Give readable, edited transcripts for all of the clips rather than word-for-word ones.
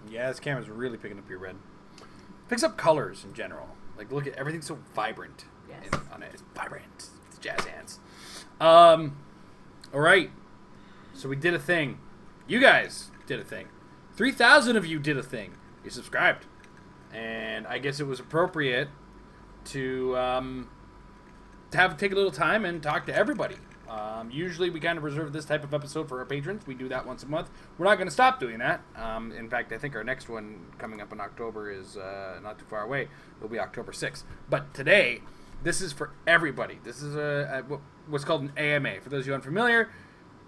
Yeah, this camera's really picking up your red. Picks up colors in general. Like, look at everything's so vibrant. Yes. On it. It's vibrant. It's jazz hands. All right. So we did a thing. You guys did a thing. 3,000 of you did a thing. You subscribed. And I guess it was appropriate to take a little time and talk to everybody. Usually we kind of reserve this type of episode for our patrons. We do that once a month. We're not going to stop doing that. In fact, I think our next one coming up in October is not too far away. It'll be October 6th. But today, this is for everybody. This is what's called an AMA. For those of you unfamiliar,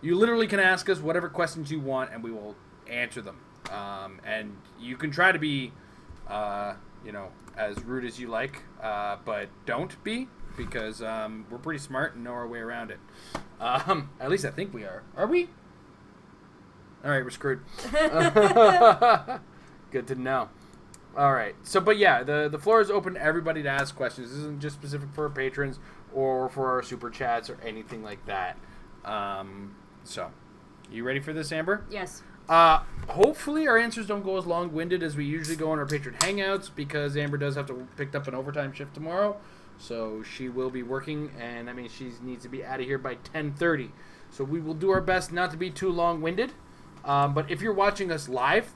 you literally can ask us whatever questions you want, and we will answer them. And you can try to be, as rude as you like, but don't be. Because we're pretty smart and know our way around it. At least I think we are. Are we? All right, we're screwed. Good to know. All right. So, but yeah, the floor is open to everybody to ask questions. This isn't just specific for our patrons or for our super chats or anything like that. So, you ready for this, Amber? Yes. Hopefully our answers don't go as long-winded as we usually go on our patron hangouts because Amber does have to pick up an overtime shift tomorrow. So she will be working, and she needs to be out of here by 10:30. So we will do our best not to be too long-winded. But if you're watching us live,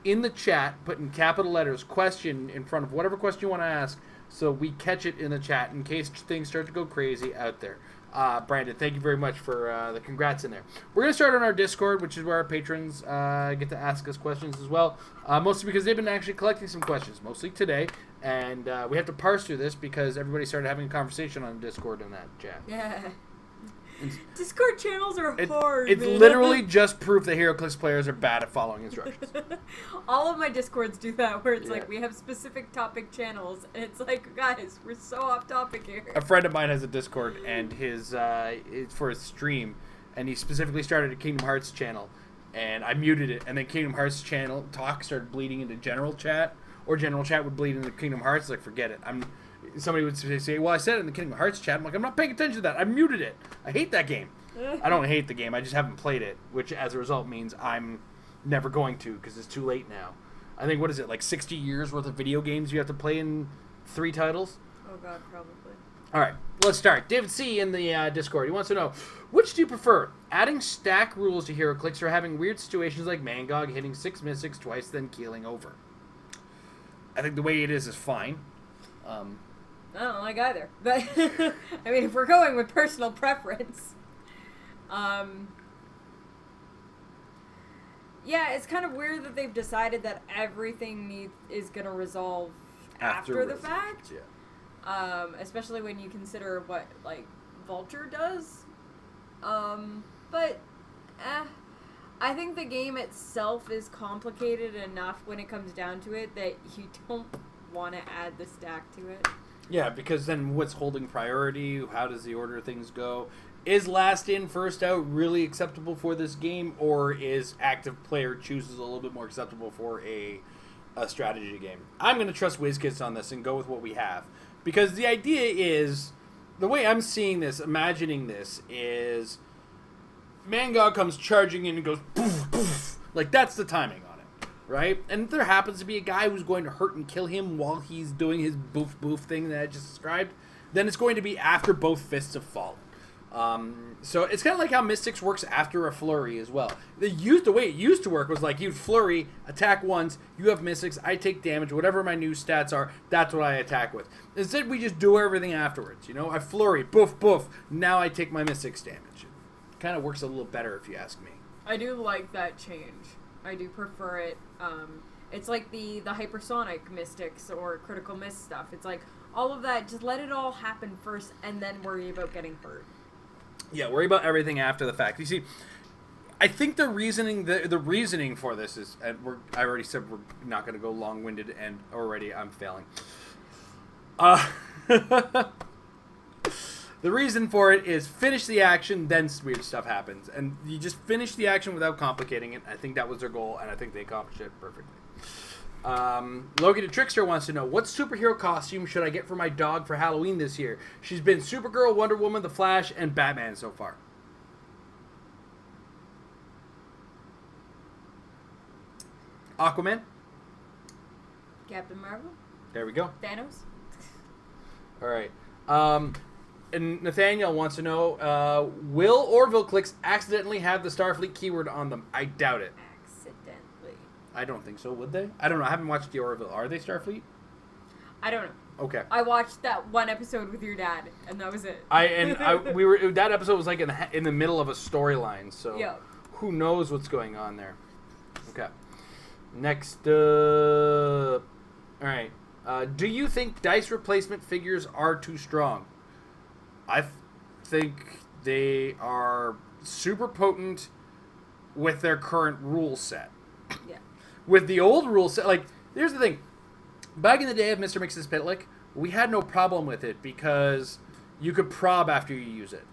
in the chat, put in capital letters question in front of whatever question you want to ask, so we catch it in the chat in case things start to go crazy out there. Brandon, thank you very much for the congrats in there. We're going to start on our Discord, which is where our patrons get to ask us questions as well. Mostly because they've been actually collecting some questions, mostly today. And we have to parse through this because everybody started having a conversation on Discord in that chat. Yeah. Discord channels are hard. It's literally just proof that HeroClix players are bad at following instructions. All of my Discords do that, where it's like we have specific topic channels, and it's like, guys, we're so off topic here. A friend of mine has a Discord, and it's for his stream, and he specifically started a Kingdom Hearts channel, and I muted it, and then Kingdom Hearts channel talk started bleeding into general chat, or general chat would bleed into Kingdom Hearts. Like, forget it. Somebody would say, well, I said it in the Kingdom Hearts chat. I'm like, I'm not paying attention to that. I muted it. I hate that game. I don't hate the game. I just haven't played it, which as a result means I'm never going to because it's too late now. I think, what is it, like 60 years worth of video games you have to play in 3 titles? Oh, God, probably. All right, let's start. David C. in the Discord. He wants to know, which do you prefer? Adding stack rules to HeroClix or having weird situations like Mangog hitting 6 mystics twice then keeling over? I think the way it is fine. I don't like either. But, if we're going with personal preference. Yeah, it's kind of weird that they've decided that everything is going to resolve after the fact. Yeah. Especially when you consider what, Vulture does. But, I think the game itself is complicated enough when it comes down to it that you don't want to add the stack to it. Yeah, because then what's holding priority? How does the order of things go? Is last in, first out really acceptable for this game, or is active player chooses a little bit more acceptable for a strategy game? I'm going to trust WizKids on this and go with what we have. Because the idea is, the way I'm seeing this, imagining this, is Mangog comes charging in and goes poof, poof. Like, that's the timing on it, right? And if there happens to be a guy who's going to hurt and kill him while he's doing his boof boof thing that I just described, then it's going to be after both fists have fallen. So it's kind of like how Mystics works after a flurry as well. The way it used to work was like you'd flurry, attack once, you have Mystics, I take damage, whatever my new stats are, that's what I attack with. Instead, we just do everything afterwards, I flurry, boof, boof, now I take my Mystics damage. It kind of works a little better if you ask me. I do like that change. I do prefer it. It's like the hypersonic Mystics or critical miss stuff. It's like all of that, just let it all happen first and then worry about getting hurt. Yeah, worry about everything after the fact. You see, I think the reasoning for this is, and I already said we're not going to go long-winded, and already I'm failing. The reason for it is finish the action, then weird stuff happens. And you just finish the action without complicating it. I think that was their goal, and I think they accomplished it perfectly. Logan the Trickster wants to know, what superhero costume should I get for my dog for Halloween this year? She's been Supergirl, Wonder Woman, The Flash, and Batman so far. Aquaman? Captain Marvel? There we go. Thanos? All right. And Nathaniel wants to know, will Orville Clix accidentally have the Starfleet keyword on them? I doubt it. Accidentally. I don't think so. Would they? I don't know. I haven't watched the Orville. Are they Starfleet? I don't know. Okay. I watched that one episode with your dad, and that was it. We were that episode was like in the middle of a storyline, so yeah. Who knows what's going on there? Okay. Next up. All right. Do you think dice replacement figures are too strong? I think they are super potent with their current rule set. Yeah. With the old rule set, like, here's the thing. Back in the day of Mr. Mix's Pitlick, we had no problem with it because you could prob after you use it.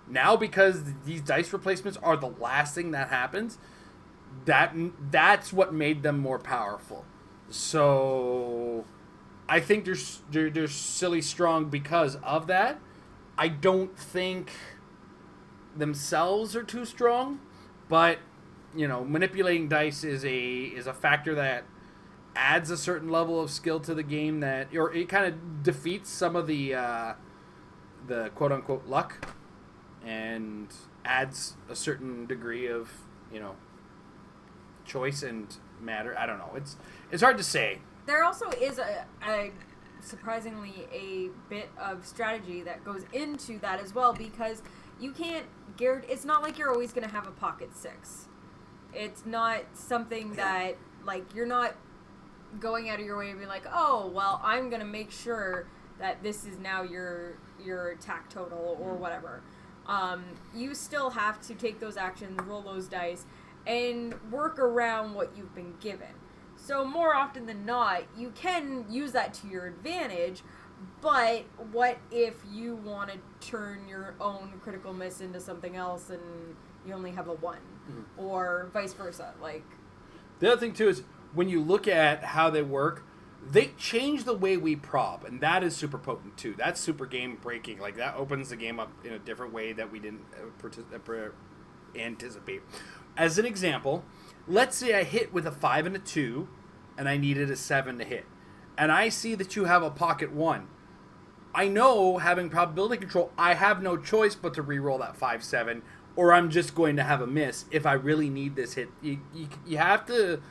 Now, because these dice replacements are the last thing that happens, that's what made them more powerful. So I think they're silly strong because of that. I don't think themselves are too strong, but manipulating dice is a factor that adds a certain level of skill to the game or it kind of defeats some of the quote unquote luck and adds a certain degree of choice and matter. I don't know. It's hard to say. There also is a surprisingly a bit of strategy that goes into that as well, because you can't it's not like you're always going to have a pocket six. It's not something that, like, you're not going out of your way and be like, oh, well, I'm going to make sure that this is now your attack total or whatever. You still have to take those actions, roll those dice, and work around what you've been given. So more often than not, you can use that to your advantage, but what if you want to turn your own critical miss into something else and you only have a 1? Mm-hmm. Or vice versa. Like, the other thing, too, is when you look at how they work, they change the way we prob, and that is super potent, too. That's super game-breaking. Like, that opens the game up in a different way that we didn't anticipate. As an example, let's say I hit with a 5 and a 2, and I needed a 7 to hit. And I see that you have a pocket 1. I know, having probability control, I have no choice but to re-roll that 5-7, or I'm just going to have a miss if I really need this hit. You have to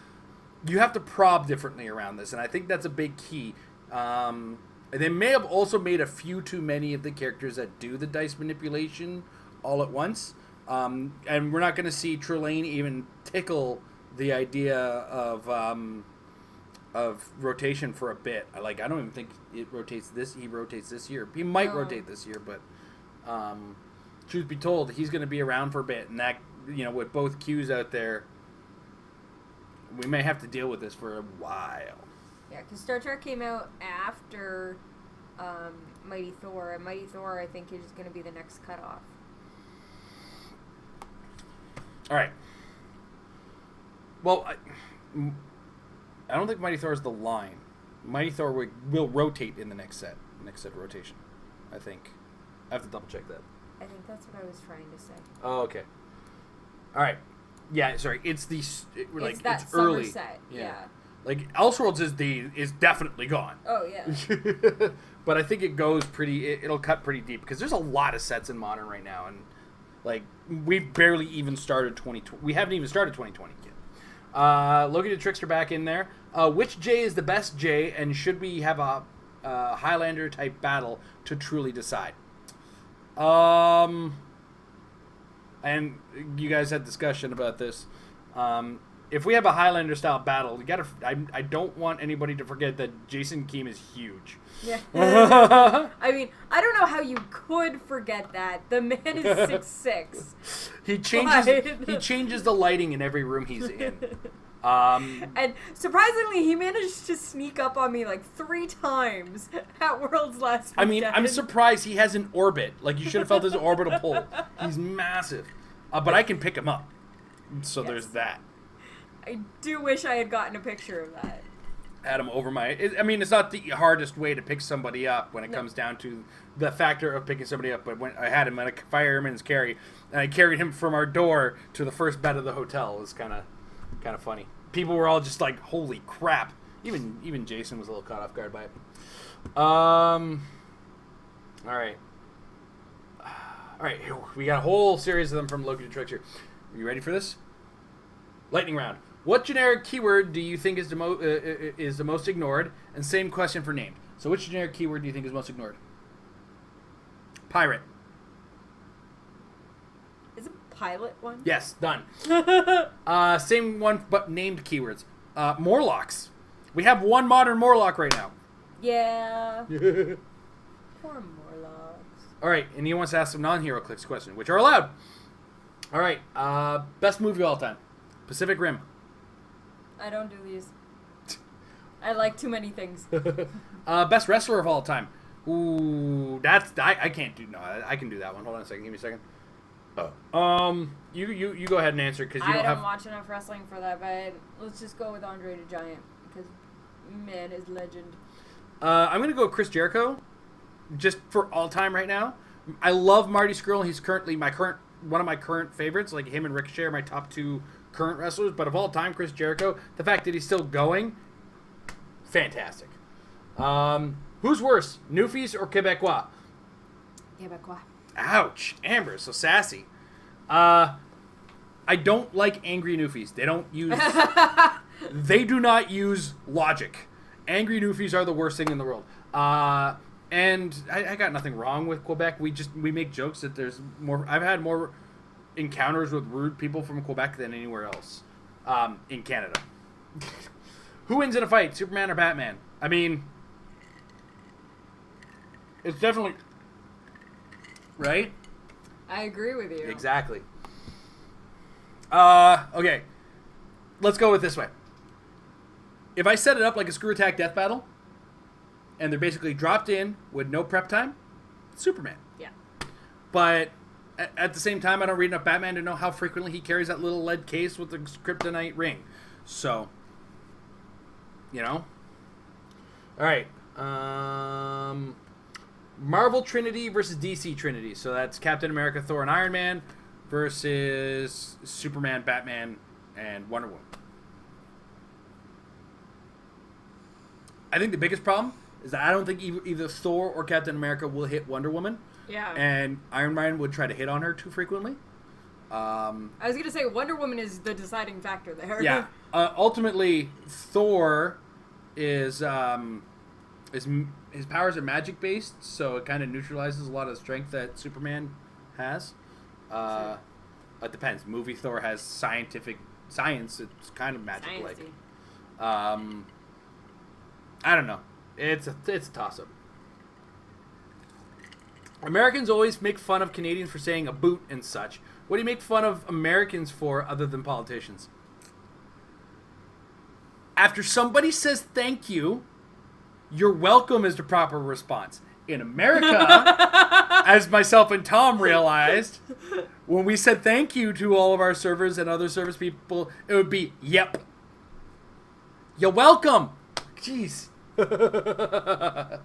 prob differently around this, and I think that's a big key. They may have also made a few too many of the characters that do the dice manipulation all at once. And we're not going to see Trelane even tickle the idea of rotation for a bit. I don't even think it rotates this. He rotates this year. He might rotate this year, but truth be told, he's going to be around for a bit. And that, with both Qs out there, we may have to deal with this for a while. Yeah, because Star Trek came out after Mighty Thor, and Mighty Thor, I think, is going to be the next cutoff. All right. Well, I don't think Mighty Thor is the line. Mighty Thor will rotate in the next set of rotation, I think. I have to double check that. I think that's what I was trying to say. Oh, okay. All right. Yeah, sorry. It's that it's summer early set. Yeah. Like Elseworlds is definitely gone. Oh yeah. But I think it goes it'll cut pretty deep because there's a lot of sets in Modern right now, and like we've barely even started 2020. We haven't even started 2020 yet. Logan the Trickster back in there. Which J is the best J, and should we have a Highlander type battle to truly decide? And you guys had discussion about this. if we have a Highlander style battle, you gotta. I don't want anybody to forget that Jason Keem is huge. Yeah. I mean, I don't know how you could forget that. The man is 6'6". He changes the lighting in every room he's in. And surprisingly, he managed to sneak up on me like 3 times at World's Last Weekend. I mean, I'm surprised he has an orbit. Like, you should have felt his orbital pull. He's massive. But I can pick him up. So Yes. there's that. I do wish I had gotten a picture of that. Had him over I mean, it's not the hardest way to pick somebody up when it comes down to the factor of picking somebody up. But when I had him at a fireman's carry, and I carried him from our door to the first bed of the hotel, it was kind of funny. People were all just like, "Holy crap!" Even Jason was a little caught off guard by it. All right. We got a whole series of them from Loki to Tricks here. Are you ready for this? Lightning round. What generic keyword do you think is the most ignored? And same question for named. So which generic keyword do you think is most ignored? Pirate. Is a pilot one? Yes, done. Same one, but named keywords. Morlocks. We have one modern Morlock right now. Yeah. Poor Morlocks. All right, and he wants to ask some non-hero clicks question, which are allowed. All right, best movie of all time. Pacific Rim. I don't do these. I like too many things. Best wrestler of all time. Ooh, I can't do. No, I can do that one. Hold on a second. Give me a second. You go ahead and answer because you I don't have. watch enough wrestling for that, but let's just go with Andre the Giant because man is legend. I'm gonna go Chris Jericho, just for all time right now. I love Marty Scurll. He's currently one of my current favorites. Like him and Ricochet are my top 2 current wrestlers. But of all time, Chris Jericho. The fact that he's still going, fantastic. Who's worse, Newfies or Quebecois? Quebecois. Ouch, Amber, so sassy. I don't like angry Newfies. They don't use. They do not use logic. Angry Newfies are the worst thing in the world. And I got nothing wrong with Quebec. We make jokes that there's more. I've had more encounters with rude people from Quebec than anywhere else in Canada. Who wins in a fight, Superman or Batman? I mean, it's definitely right. I agree with you. Exactly. Okay. Let's go with this way. If I set it up like a screw attack death battle, and they're basically dropped in with no prep time, Superman. Yeah. But at the same time, I don't read enough Batman to know how frequently he carries that little lead case with the kryptonite ring. So, you know. All right. Marvel Trinity versus DC Trinity. So that's Captain America, Thor, and Iron Man versus Superman, Batman, and Wonder Woman. I think the biggest problem is that I don't think either Thor or Captain America will hit Wonder Woman. Yeah. And Iron Man would try to hit on her too frequently. I was going to say Wonder Woman is the deciding factor there. Yeah. Ultimately, Thor is his powers are magic based, so it kind of neutralizes a lot of the strength that Superman has. Sure. It depends. Movie Thor has science. It's kind of magic like. I don't know. It's a toss up. Americans always make fun of Canadians for saying a boot and such. What do you make fun of Americans for other than politicians? After somebody says thank you, you're welcome is the proper response. In America, as myself and Tom realized, when we said thank you to all of our servers and other service people, it would be, yep. You're welcome. Jeez. Yep.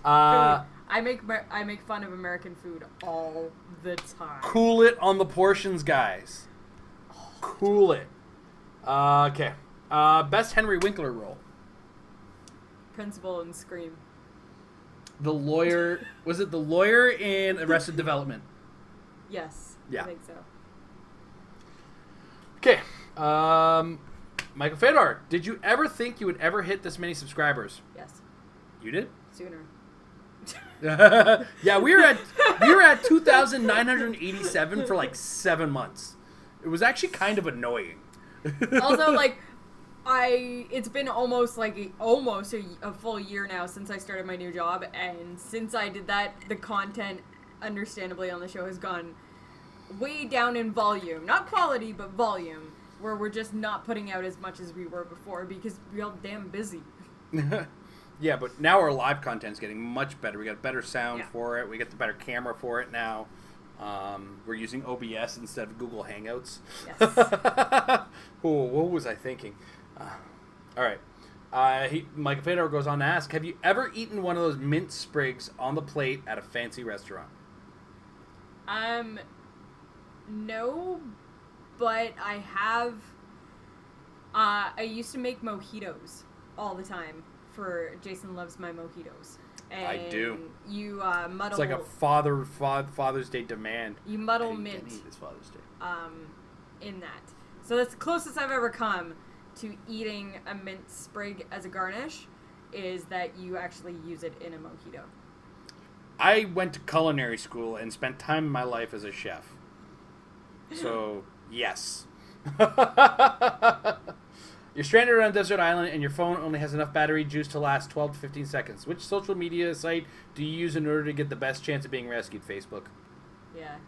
Uh, I make fun of American food all the time. Cool it on the portions, guys. Cool it. Okay. Best Henry Winkler role. Principal and Scream. The lawyer. Was it the lawyer in Arrested Development? Yes. Yeah. I think so. Okay. Michael Fedor, did you ever think you would ever hit this many subscribers? Yes. You did? Sooner. Yeah, we were at 2,987 for like 7 months. It was actually kind of annoying. Also, like, it's been almost a full year now since I started my new job, and since I did that, the content, understandably, on the show has gone way down in volume. Not quality, but volume, where we're just not putting out as much as we were before because we're all damn busy. Yeah, but now our live content's getting much better. We got better sound for it. We got the better camera for it now. We're using OBS instead of Google Hangouts. Yes. Oh, what was I thinking? All right. Michael Fedor goes on to ask, have you ever eaten one of those mint sprigs on the plate at a fancy restaurant? No, but I have. I used to make mojitos all the time for Jason Loves My Mojitos. And I do. You muddle. It's like a Father's Day demand. You muddle mint. It's Father's Day. In that, so that's the closest I've ever come to eating a mint sprig as a garnish. Is that you actually use it in a mojito? I went to culinary school and spent time in my life as a chef. So yes. You're stranded on a desert island and your phone only has enough battery juice to last 12 to 15 seconds. Which social media site do you use in order to get the best chance of being rescued? Facebook. Yeah.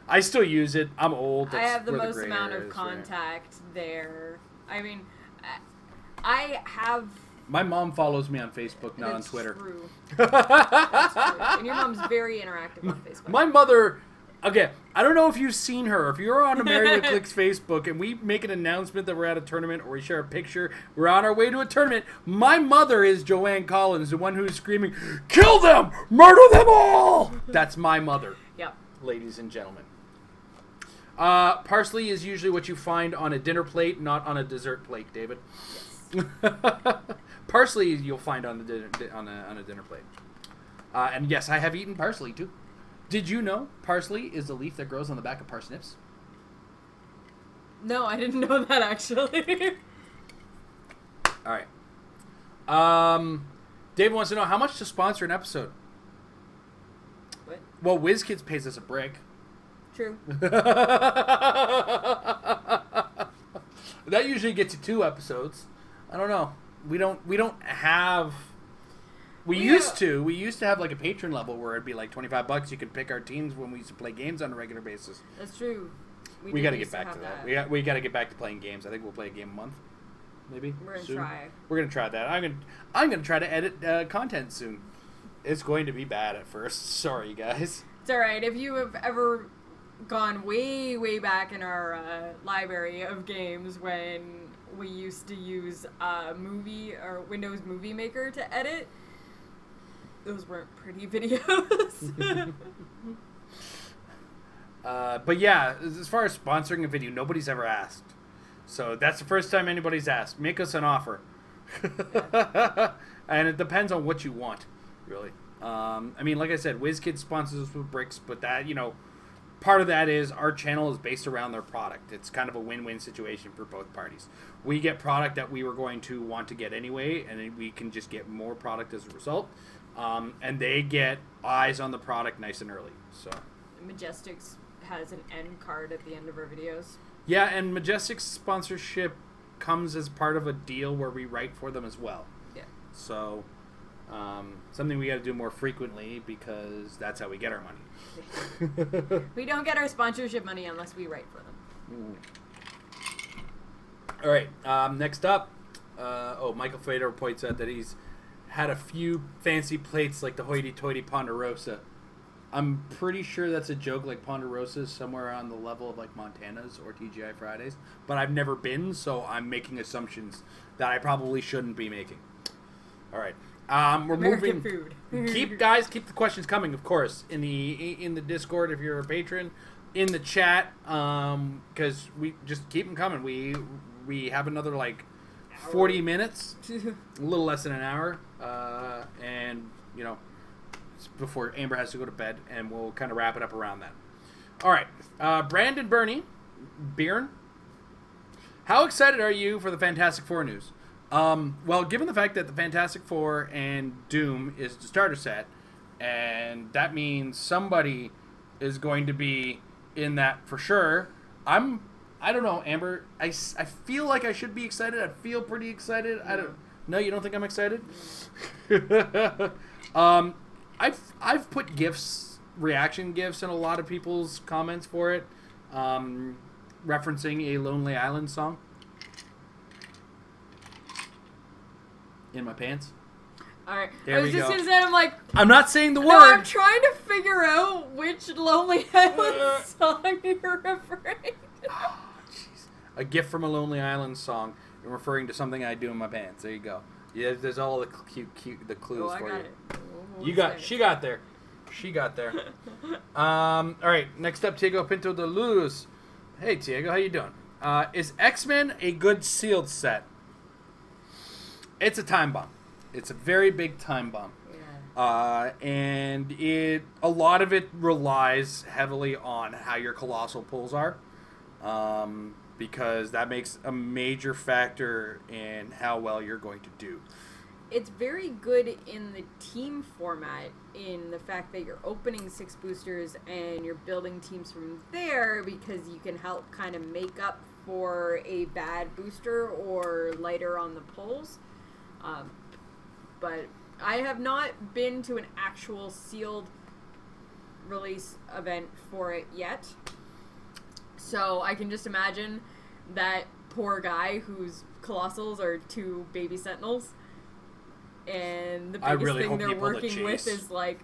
I still use it. I'm old. I have the most amount of contact there. I mean, I have... My mom follows me on Facebook, not on Twitter. True. That's true. And your mom's very interactive on Facebook. My mother... Okay, I don't know if you've seen her. If you're on Married with Clix Facebook and we make an announcement that we're at a tournament or we share a picture, we're on our way to a tournament, my mother is Joanne Collins, the one who's screaming, "Kill them! Murder them all!" That's my mother. Yep. Ladies and gentlemen. Parsley is usually what you find on a dinner plate, not on a dessert plate, David. Yes. Parsley you'll find on a dinner plate. And yes, I have eaten parsley too. Did you know parsley is the leaf that grows on the back of parsnips? No, I didn't know that, actually. All right. David wants to know how much to sponsor an episode. What? Well, WizKids pays us a break. True. That usually gets you 2 episodes. I don't know. We don't have... We used to have like a patron level where it'd be like $25. You could pick our teams when we used to play games on a regular basis. That's true. We got to get back to that. We got to get back to playing games. I think we'll play a game a month, maybe. We're gonna try. We're gonna try that. I'm gonna try to edit content soon. It's going to be bad at first. Sorry, guys. It's all right. If you have ever gone way back in our library of games when we used to use movie or Windows Movie Maker to edit. Those weren't pretty videos. But yeah, as far as sponsoring a video, nobody's ever asked. So that's the first time anybody's asked. Make us an offer. And it depends on what you want, really. I mean, like I said, WizKids sponsors us with bricks, but that, part of that is our channel is based around their product. It's kind of a win-win situation for both parties. We get product that we were going to want to get anyway, and we can just get more product as a result. And they get eyes on the product nice and early. So Majestics has an end card at the end of our videos. Yeah, and Majestic's sponsorship comes as part of a deal where we write for them as well. Yeah. So something we got to do more frequently because that's how we get our money. We don't get our sponsorship money unless we write for them. All right. Next up, Michael Fedor points out that he's had a few fancy plates like the hoity-toity Ponderosa. I'm pretty sure that's a joke, like Ponderosa is somewhere on the level of like Montana's or TGI Fridays, but I've never been, so I'm making assumptions that I probably shouldn't be making. All right. We're American moving. food. keep the questions coming, of course, in the Discord if you're a patron, in the chat, because we just keep them coming. We have another like 40 minutes, a little less than an hour, and before Amber has to go to bed, and we'll kind of wrap it up around that. All right, Brandon Burney, Byrne, how excited are you for the Fantastic Four news? Well, given the fact that the Fantastic Four and Doom is the starter set, and that means somebody is going to be in that for sure, I don't know, Amber. I feel like I should be excited. I feel pretty excited. I don't. No, you don't think I'm excited? I've put reaction gifs in a lot of people's comments for it, referencing a Lonely Island song in my pants. All right. There I was we just go. gonna say, I'm like, I'm not saying the no, word. I'm trying to figure out which Lonely Island song you're referring to. Oh, jeez. A gift from a Lonely Island song and referring to something I do in my pants. There you go. Yeah, there's all the the clues I for got you. it. She got there. She got there. All right, next up, Tiago Pinto de Luz. Hey, Tiago, how you doing? Is X-Men a good sealed set? It's a time bomb. It's a very big time bomb. Yeah. And a lot of it relies heavily on how your colossal pulls are, because that makes a major factor in how well you're going to do. It's very good in the team format in the fact that you're opening 6 boosters and you're building teams from there, because you can help kind of make up for a bad booster or lighter on the pulls. But I have not been to an actual sealed release event for it yet. So I can just imagine that poor guy whose colossals are 2 baby sentinels. And the biggest thing they're working with is like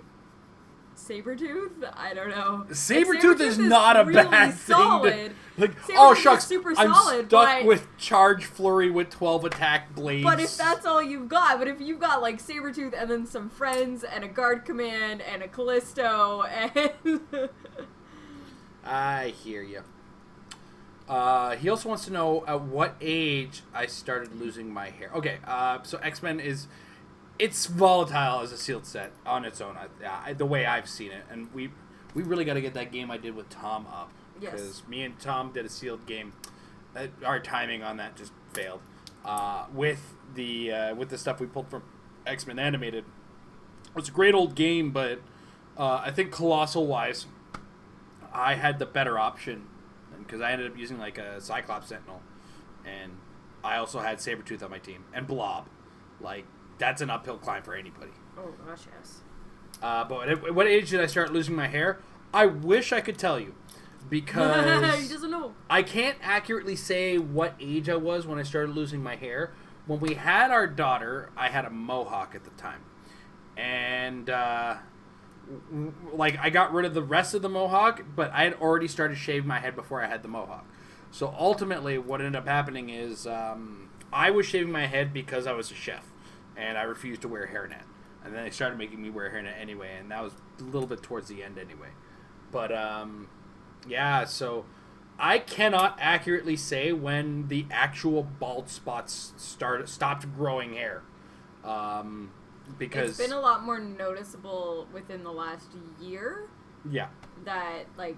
Sabretooth. I don't know. Sabretooth is not a really bad solid. thing. Like, Sabretooth oh shucks, super I'm solid, stuck with Charge Flurry with 12 attack blades. But if that's all you've got, but if you've got like Sabretooth and then some friends and a Guard Command and a Callisto and I hear you. He also wants to know at what age I started losing my hair. Okay, so X-Men it's volatile as a sealed set on its own. The way I've seen it, and we really got to get that game I did with Tom up, because me and Tom did a sealed game. Our timing on that just failed. With the stuff we pulled from X-Men Animated, it's a great old game, but I think colossal wise, I had the better option, because I ended up using like a Cyclops Sentinel, and I also had Sabretooth on my team and Blob, like. That's an uphill climb for anybody. oh gosh, yes. But at what age did I start losing my hair? I wish I could tell you, because He doesn't know. I can't accurately say what age I was when I started losing my hair. When we had our daughter, I had a mohawk at the time, and like I got rid of the rest of the mohawk, but I had already started shaving my head before I had the mohawk. So ultimately, what ended up happening is I was shaving my head because I was a chef. And I refused to wear a hairnet. And then they started making me wear a hairnet anyway, and that was a little bit towards the end anyway. But, yeah, so I cannot accurately say when the actual bald spots stopped growing hair. Because it's been a lot more noticeable within the last year. Yeah. That, like,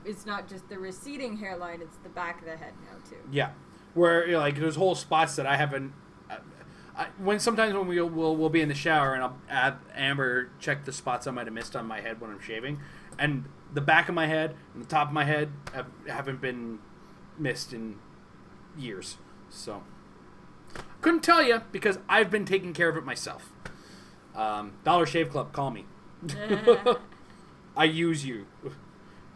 it's not just the receding hairline, it's the back of the head now, too. Yeah. Where, like, there's whole spots that I haven't... sometimes when we'll be in the shower and I'll have Amber check the spots I might have missed on my head when I'm shaving, and the back of my head and the top of my head haven't been missed in years. So couldn't tell you because I've been taking care of it myself. Dollar Shave Club, call me. I use you.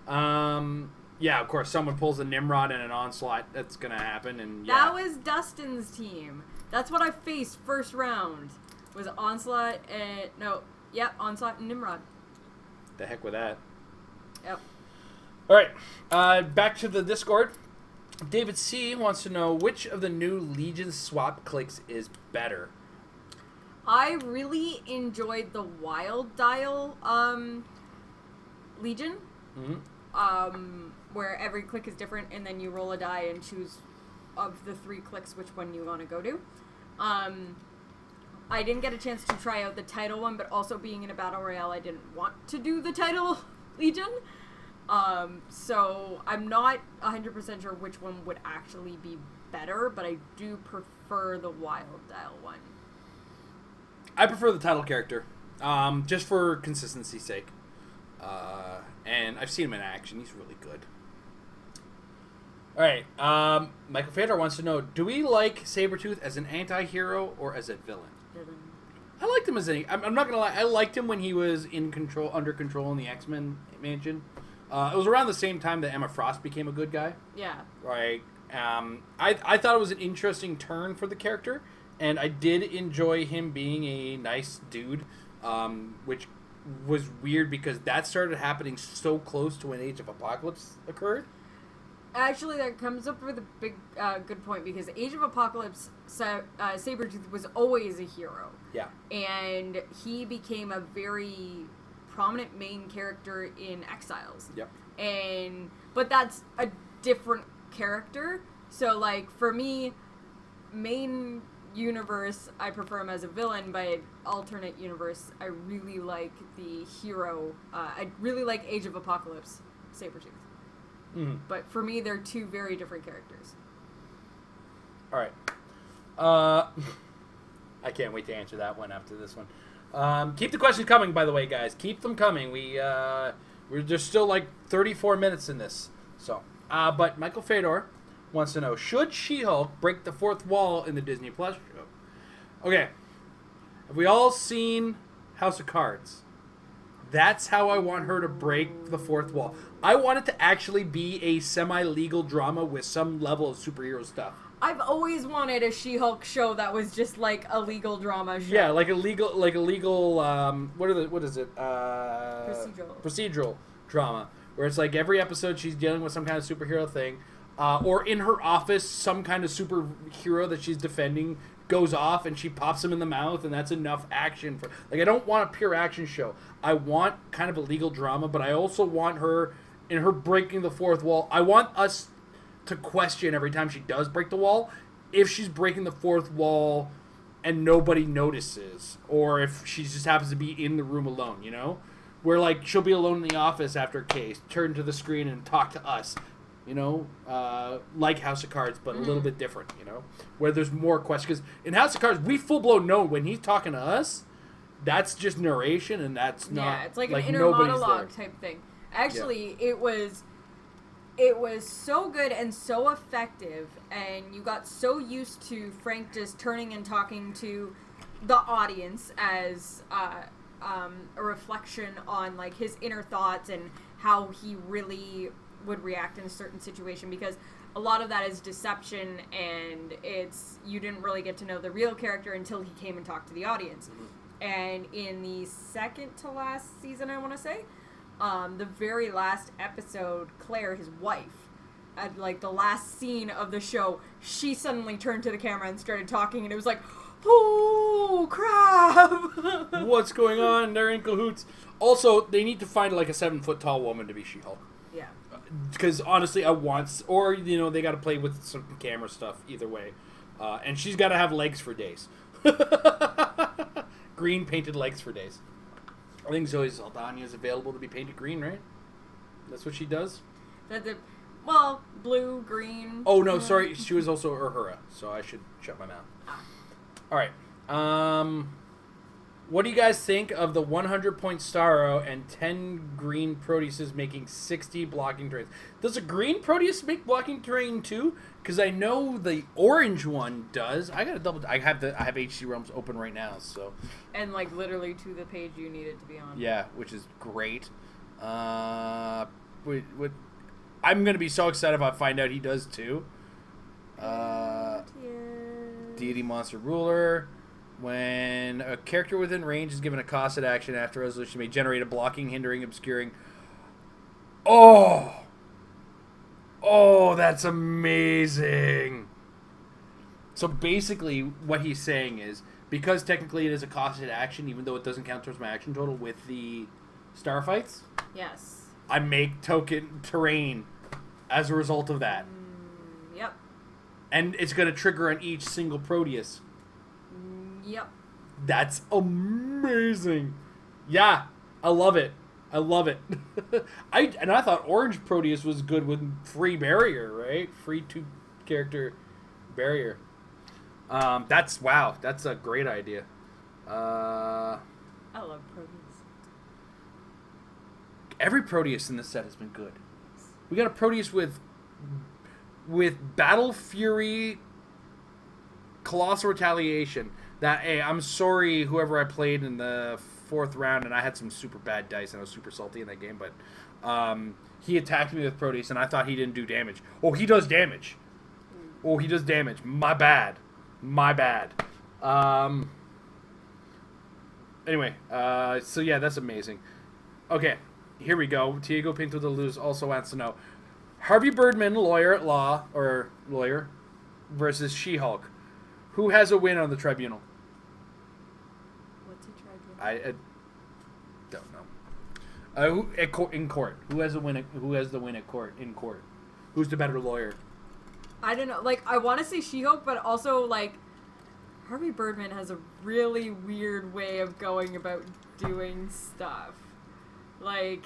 Yeah, of course, someone pulls a Nimrod and an Onslaught. That's gonna happen, and yeah. That was Dustin's team. That's what I faced first round. Was Onslaught and Onslaught and Nimrod. The heck with that. Yep. All right, back to the Discord. David C wants to know which of the new Legion swap Clix is better. I really enjoyed the Wild Dial Legion. Mm-hmm. Where every click is different, and then you roll a die and choose of the 3 clicks which one you want to go to. I didn't get a chance to try out the title one, but also being in a battle royale, I didn't want to do the title Legion. So I'm not 100% sure which one would actually be better, but I do prefer the Wild Dial one. I prefer the title character, just for consistency's sake. And I've seen him in action. He's really good. All right. Michael Fedor wants to know: do we like Sabretooth as an anti-hero or as a villain? Villain. I liked him as I'm not gonna lie. I liked him when he was under control in the X-Men mansion. It was around the same time that Emma Frost became a good guy. Yeah. Right. I thought it was an interesting turn for the character, and I did enjoy him being a nice dude, which was weird because that started happening so close to when Age of Apocalypse occurred. Actually, that comes up with a big, good point because Age of Apocalypse, Sabretooth was always a hero. Yeah. And he became a very prominent main character in Exiles. Yep. But that's a different character. So, like, for me, main universe, I prefer him as a villain, but alternate universe, I really like the hero. I really like Age of Apocalypse, Sabretooth. Mm-hmm. But for me, they're two very different characters. All right. I can't wait to answer that one after this one. Keep the questions coming, by the way, guys. Keep them coming. We're just still like 34 minutes in this. So, but Michael Fedor wants to know: should She-Hulk break the fourth wall in the Disney Plus show? Okay. Have we all seen House of Cards? That's how I want her to break the fourth wall. I want it to actually be a semi-legal drama with some level of superhero stuff. I've always wanted a She-Hulk show that was just like a legal drama show. Yeah, like a legal, what is it? Procedural drama, where it's like every episode she's dealing with some kind of superhero thing, or in her office, some kind of superhero that she's defending goes off and she pops him in the mouth, and that's enough action for. Like, I don't want a pure action show. I want kind of a legal drama, but I also want her in her breaking the fourth wall. I want us to question every time she does break the wall if she's breaking the fourth wall and nobody notices, or if she just happens to be in the room alone, you know, where like she'll be alone in the office after a case, turn to the screen and talk to us, you know, like House of Cards, but a little bit different, you know, where there's more questions. Because in House of Cards, we full-blown know when he's talking to us, that's just narration, and that's not... Yeah, it's like an inner monologue type thing. Actually, yeah. It was so good and so effective, and you got so used to Frank just turning and talking to the audience as a reflection on like his inner thoughts and how he really would react in a certain situation, because a lot of that is deception, and it's you didn't really get to know the real character until he came and talked to the audience. And in the second to last season, I want to say, the very last episode, Claire, his wife, at like the last scene of the show, she suddenly turned to the camera and started talking, and it was like, oh crap! What's going on? They're in cahoots. Also, they need to find like a 7-foot tall woman to be She-Hulk. Yeah. Because honestly, or you know, they got to play with some camera stuff. Either way, and she's got to have legs for days. Green painted legs for days. I think Zoe Saldana is available to be painted green, right? That's what she does? Well, blue, green. Oh, no, sorry. She was also Uhura, so I should shut my mouth. All right. What do you guys think of the 100-point Starro and 10 green Proteuses making 60 blocking terrains? Does a green Proteus make blocking terrain too? Because I know the orange one does. I gotta double. I have HC Realms open right now, so. And like literally to the page you need it to be on. Yeah, which is great. I'm gonna be so excited if I find out he does too. Deity Monster Ruler. When a character within range is given a costed action after resolution, may generate a blocking, hindering, obscuring. Oh, that's amazing. So basically, what he's saying is, because technically it is a costed action, even though it doesn't count towards my action total with the star fights. Yes. I make token terrain as a result of that. Yep. And it's going to trigger on each single Proteus. Yep. That's amazing. Yeah, I love it. I thought Orange Proteus was good with free barrier, right? Free 2-character barrier. That's a great idea. I love Proteus. Every Proteus in this set has been good. We got a Proteus with with Battle Fury Colossal Retaliation that, hey, I'm sorry whoever I played in the 4th round, and I had some super bad dice and I was super salty in that game, but he attacked me with Proteus and I thought he didn't do damage. Oh, he does damage. Oh, he does damage. My bad. Anyway, so yeah, that's amazing. Okay, here we go. Diego Pinto de Luz also wants to know, Harvey Birdman, lawyer versus She-Hulk. Who has a win on the tribunal? What's a tribunal? I don't know. In court. Who has the win at court? In court. Who's the better lawyer? I don't know. Like, I want to say She-Hulk, but also, like, Harvey Birdman has a really weird way of going about doing stuff. Like,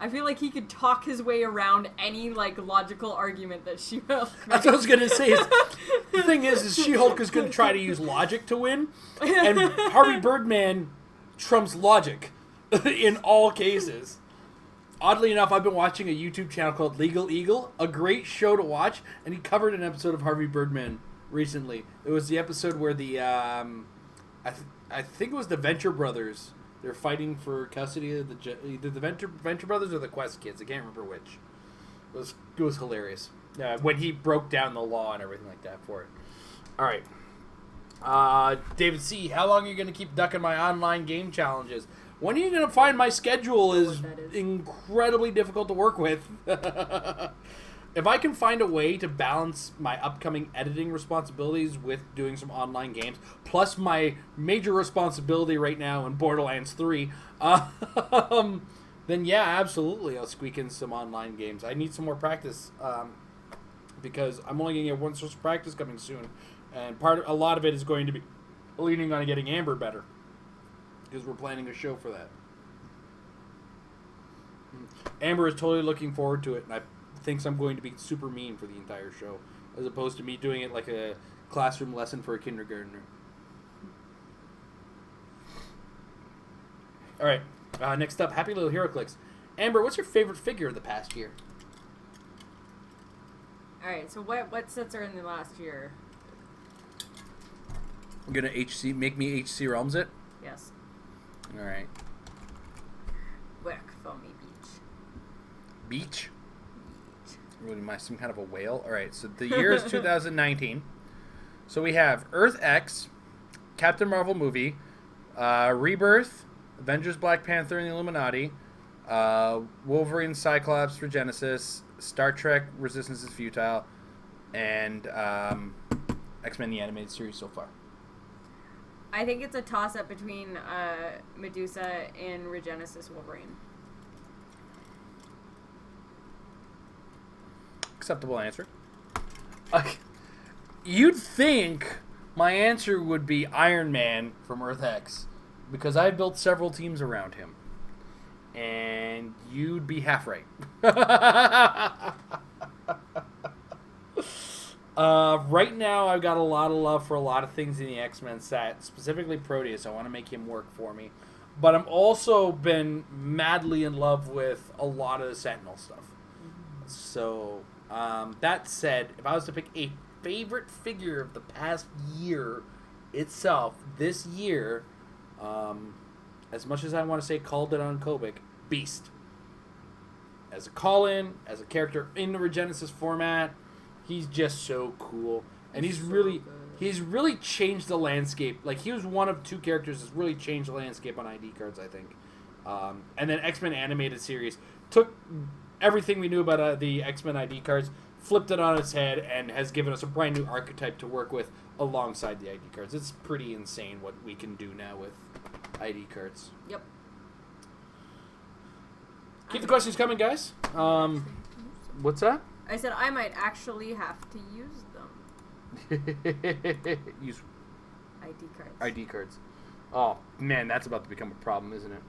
I feel like he could talk his way around any, like, logical argument that She-Hulk makes. That's what I was going to say. The thing is She-Hulk is going to try to use logic to win, and Harvey Birdman trumps logic in all cases. Oddly enough, I've been watching a YouTube channel called Legal Eagle, a great show to watch, and he covered an episode of Harvey Birdman recently. It was the episode where the, I think it was the Venture Brothers. They're fighting for custody of either the Venture Brothers or the Quest kids. I can't remember which. It was hilarious. When he broke down the law and everything like that for it. All right. David C., how long are you going to keep ducking my online game challenges? When are you going to find my schedule is incredibly difficult to work with? If I can find a way to balance my upcoming editing responsibilities with doing some online games, plus my major responsibility right now in Borderlands 3, then yeah, absolutely, I'll squeak in some online games. I need some more practice, because I'm only going to get one source of practice coming soon, and a lot of it is going to be leaning on getting Amber better, because we're planning a show for that. Amber is totally looking forward to it, and I thinks I'm going to be super mean for the entire show, as opposed to me doing it like a classroom lesson for a kindergartner. All right, next up, Happy Little Hero Clix. Amber, what's your favorite figure of the past year? All right, so what sets are in the last year? I'm gonna make me HC Realms it. Yes. All right. Work for me, beach. Beach. What am I, some kind of a whale? All right, so the year is 2019. So we have Earth X, Captain Marvel movie, Rebirth, Avengers Black Panther and the Illuminati, Wolverine Cyclops for Genesis, Star Trek Resistance is Futile, and X-Men the Animated Series so far. I think it's a toss-up between Medusa and Regenesis Wolverine. Acceptable answer. You'd think my answer would be Iron Man from Earth X, because I built several teams around him, and you'd be half right. Right now, I've got a lot of love for a lot of things in the X-Men set, specifically Proteus. I want to make him work for me, but I'm also been madly in love with a lot of the Sentinel stuff. So. That said, if I was to pick a favorite figure of the past year itself, this year, as much as I want to say called it on Kobik, Beast. As a call-in, as a character in the Regenesis format, he's just so cool. And he's really changed the landscape. Like, he was one of two characters that's really changed the landscape on ID cards, I think. And then X-Men Animated Series took everything we knew about the X-Men ID cards, flipped it on its head, and has given us a brand new archetype to work with alongside the ID cards. It's pretty insane what we can do now with ID cards. Yep. Keep the questions coming, guys. What's that? I said I might actually have to use them. Use ID cards. ID cards. Oh, man, that's about to become a problem, isn't it?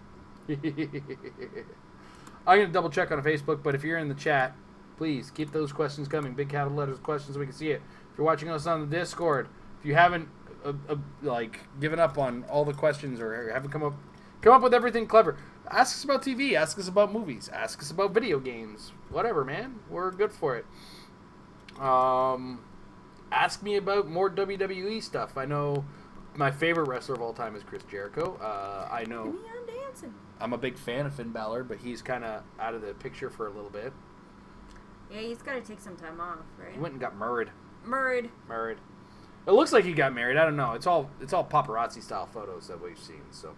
I'm going to double check on Facebook, but if you're in the chat, please keep those questions coming. Big capital letters questions so we can see it. If you're watching us on the Discord, if you haven't given up on all the questions or haven't come up with everything clever, ask us about TV, ask us about movies, ask us about video games, whatever, man. We're good for it. Ask me about more WWE stuff. I know my favorite wrestler of all time is Chris Jericho. I know Me on dancing. I'm a big fan of Finn Balor, but he's kind of out of the picture for a little bit. Yeah, he's got to take some time off, right? He went and got married. Married. It looks like he got married. I don't know. It's all paparazzi style photos that we've seen. So.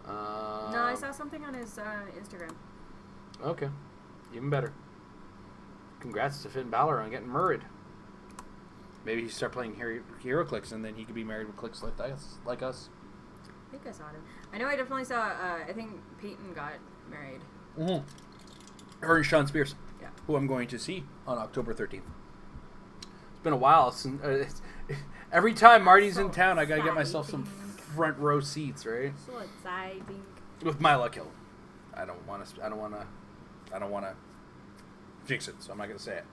No, I saw something on his Instagram. Okay, even better. Congrats to Finn Balor on getting married. Maybe he start playing Hero Clix, and then he could be married with Clix like us. I think I saw him. I know I definitely saw. I think Peyton got married. Mm-hmm. Her and Sean Spears. Yeah. Who I'm going to see on October 13th. It's been a while since. Every time Marty's in town, I gotta get myself some front row seats, right? So exciting. With my luck hill. I don't want to jinx it, so I'm not gonna say it.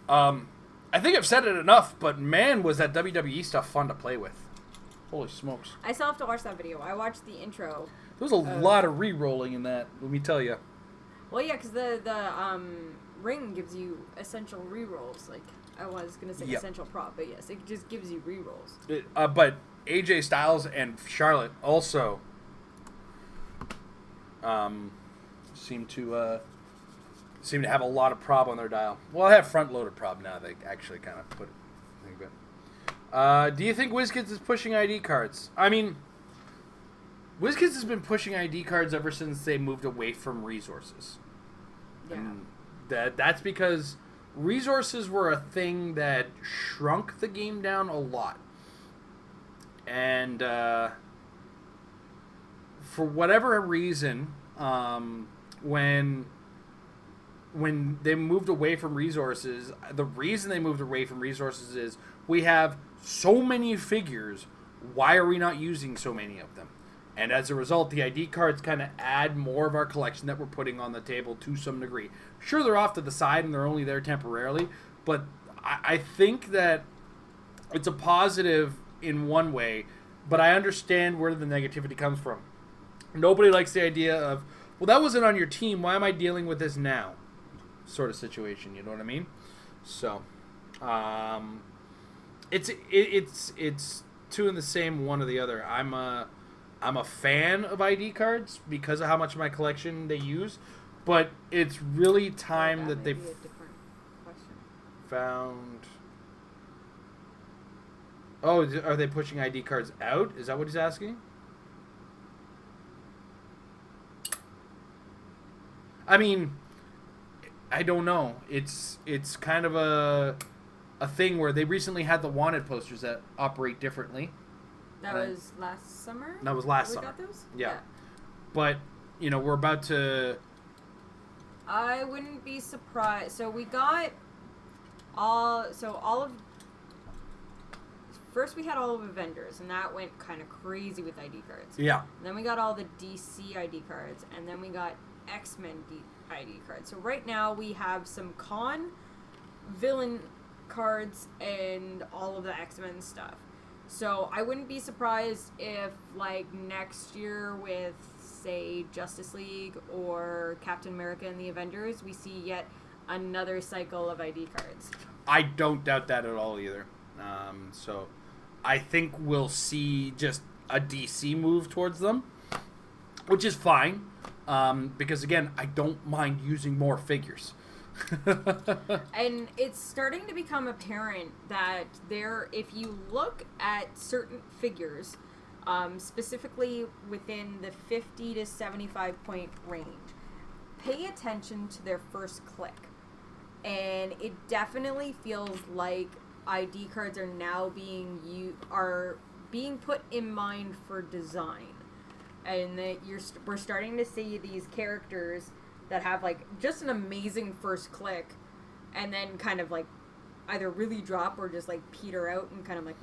I think I've said it enough, but man, was that WWE stuff fun to play with. Holy smokes! I still have to watch that video. I watched the intro. There was a lot of re-rolling in that. Let me tell you. Well, yeah, because the ring gives you essential re-rolls. Like I was gonna say essential prop, but yes, it just gives you re-rolls. But AJ Styles and Charlotte also seem to have a lot of prob on their dial. Well, I have front-loaded prob now. They actually kind of put it. Do you think WizKids is pushing ID cards? I mean, WizKids has been pushing ID cards ever since they moved away from resources. Yeah. And that's because resources were a thing that shrunk the game down a lot. And for whatever reason, when they moved away from resources, the reason they moved away from resources is we have so many figures. Why are we not using so many of them? And as a result, the ID cards kind of add more of our collection that we're putting on the table to some degree. Sure, they're off to the side and they're only there temporarily, but I think that it's a positive in one way, but I understand where the negativity comes from. Nobody likes the idea of, well, that wasn't on your team. Why am I dealing with this now? Sort of situation, you know what I mean? So, it's two in the same, one or the other. I'm a fan of ID cards because of how much of my collection they use, but it's really time that they've found. Oh, are they pushing ID cards out? Is that what he's asking? I mean, I don't know. It's kind of a thing where they recently had the wanted posters that operate differently. That was last summer? That was last summer. summer. We got those? Yeah. But, we're about to... I wouldn't be surprised. So we got all of... First we had all of the vendors, and that went kind of crazy with ID cards. Yeah. And then we got all the DC ID cards, and then we got X-Men ID cards. So right now we have some villain cards and all of the X-Men stuff. So I wouldn't be surprised if, like, next year with, say, Justice League or Captain America and the Avengers, we see yet another cycle of ID cards. I don't doubt that at all either. So I think we'll see just a DC move towards them, which is fine. Because, again, I don't mind using more figures. And it's starting to become apparent that if you look at certain figures, specifically within the 50 to 75 point range, pay attention to their first click. And it definitely feels like ID cards are now being put in mind for design. And that we're starting to see these characters that have, like, just an amazing first click, and then kind of, like, either really drop or just, like, peter out and kind of like,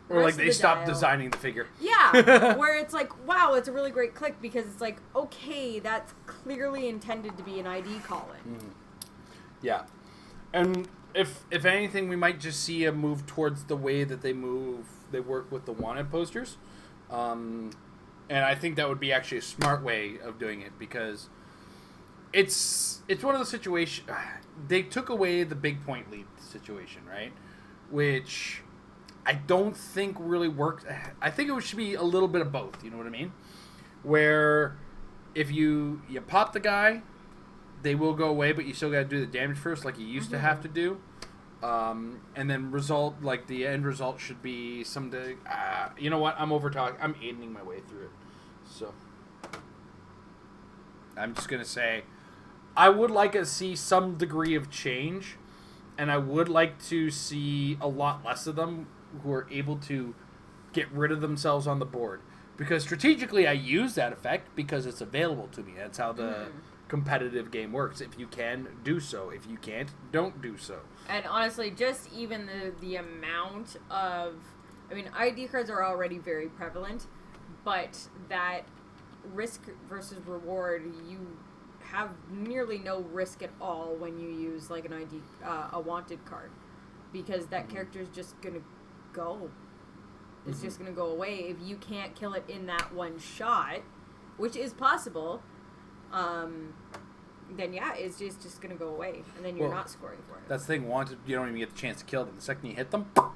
Or, like, they stop designing the figure. Yeah, where it's like, wow, it's a really great click, because it's like, okay, that's clearly intended to be an ID call-in. Mm-hmm. Yeah. And if anything, we might just see a move towards the way that they work with the wanted posters. And I think that would be actually a smart way of doing it, because it's one of those situations. They took away the big point lead situation, right? Which I don't think really worked. I think it should be a little bit of both. You know what I mean? Where if you pop the guy, they will go away, but you still got to do the damage first, like you used to have to do. And then the end result should be someday. You know what? I'm over talking. I'm ending my way through it, so I'm just gonna say, I would like to see some degree of change, and I would like to see a lot less of them who are able to get rid of themselves on the board. Because strategically, I use that effect because it's available to me. That's how the competitive game works. If you can, do so. If you can't, don't do so. And honestly, just even the amount of... I mean, ID cards are already very prevalent, but that risk versus reward, you have nearly no risk at all when you use like an ID, a wanted card. Because that character is just going to go. It's just going to go away. If you can't kill it in that one shot, which is possible, then yeah, it's just going to go away. And then you're not scoring for it. That's the thing. Wanted, you don't even get the chance to kill them. The second you hit them, gone.